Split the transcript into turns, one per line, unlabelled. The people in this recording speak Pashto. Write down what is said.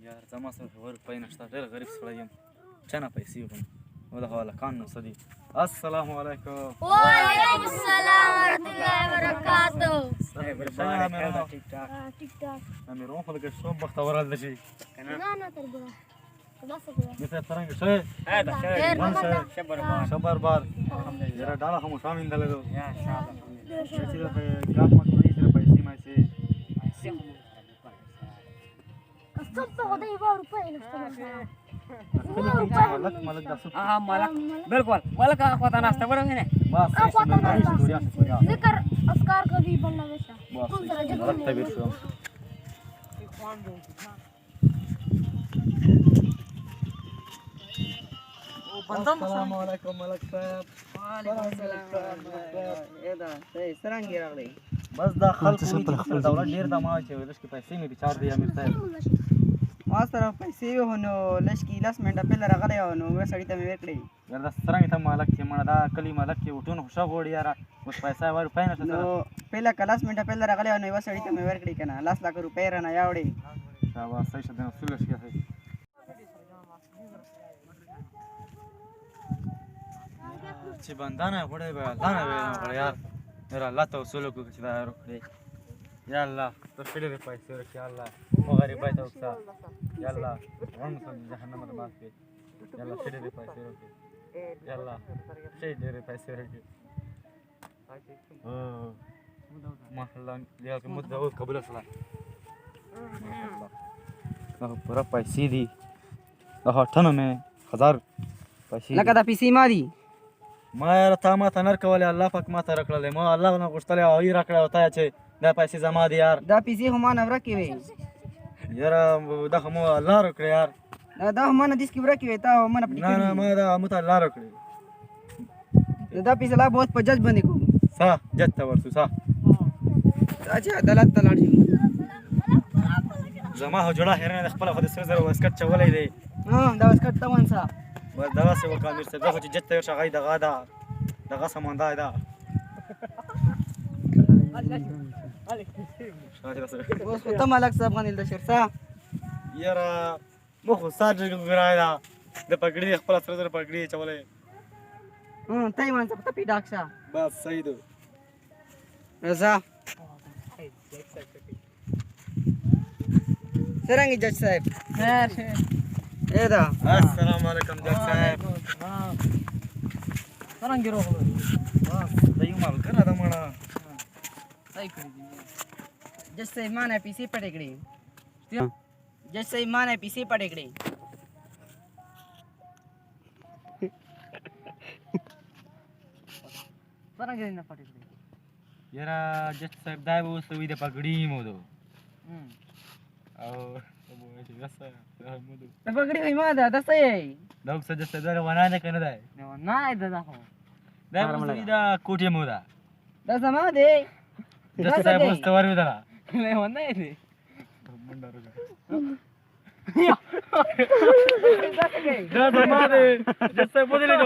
यार जमा सर वर पैन नसता ډېر غریب سړی یم چنه پیسې وم ولا حواله کان نو سدي السلام علیکم
وعلیکم السلام ورحمۃ اللہ وبرکاتہ
ټیک ټاک امیر روح لګ شو بخت اورال دشي
نه نه تر بره خلاص کړه
مثل څنګه شوی شبر بار جرا ډاله هم شامل دلته یا شابه چې په ګراف مکوې سره پیسې ما سي
قسم په خدای 1 روپۍ نشته
ملک داسو
ملک بالکل ملک اخوات ناشته ورغی نه
بس
ذکر اسکار کبھی بننا ویسا
بس ملک تبیر شو السلام علیکم ملک صاحب
وعلیکم السلام اېدا سرنګي راغلی
بس دا خلک خپل دولت ډیر د ما چې ولش کې پیسې مې ریچارج دی امیر صاحب
ما سره پیسې ونه لش کې لاس منډه په لاره غلې نو وې سړی ته مې ورکړې
یار دا څنګه ته مالک چې مړه دا کلی مالک کې وټون خوشا غوړ یار اوس پیسې ور پاین ته
نو پهلا کلاس منډه په لاره غلې نو وې سړی ته مې ورکړې کنه لاس لاک روپې را نه یاوړې
شاباش صحیح شته نو سولش کې چې بندانه غوړې به الله نه وې یار یار الله ته وصول کو چې دا روکړي یا الله تفصیل دې پیسې ورکړي الله مو غریب ته وکړه یا الله ورن سم جهنم ته مات کړي یا الله شډې دې پیسې ورکړي یا الله شډې دې پیسې ورکړي ما الله دې کوم مدعو قبول کړه الله پورا پیسې دي دا ټنه مې 1000 پیسې
لکه دا پیسې ما دي
ما یار تا ما ته نر کولې الله پاک ما ته راکړلې ما الله نه غوښتلې او یې راکړه او ته چې دا پیسې زما دي یار
دا پیسې هم نه ورکې وي
یار دا هم الله راکړه یار
دا هم نه دیس کې ورکې وي تا هم نه پټې
نه نه ما دا مت الله راکړه
دا پیسې لا بہت پجج باندې کو
سا جت ورسو سا
اچھا عدالت ته لاړ شي
زما هو جوړه هرنه خپل خو د سر زر واسکټ چولې دی
دا واسکټ ته وانسا
ور دغه څه وکړ امیر صاحب خو چې جت ته شغای دغه دا دغه سماندا دا
اوس ته ملک صاحب غنل د شرسا
یار مخ ساج ګرای دا د پګړې خپل سر زر پګړې چولې
تای وانسا ته پی ډاکشا
بس صحیح ده
رضا سرنګي جج صاحب خیر اېدا
السلام علیکم جج صاحب
سرنګي روغ
بس دایو مال کنه دا مړه
صحیح کړی جج صاحب مانه پیسې پټې کړې جج صاحب مانه پیسې پټې کړې سرنګي نه پټې کړې
یار جج صاحب دا به اوس وې د پګړې مو دو او
ته پګړې وای ما دا څه یې
دا څه د څه ونه نه کنه دا
نه دا خو
دا دا کوټه مو دا
دا سما دی
جج صاحب اوس ته ور ودا
نه ونه دی
دا سما دی جج صاحب ودی له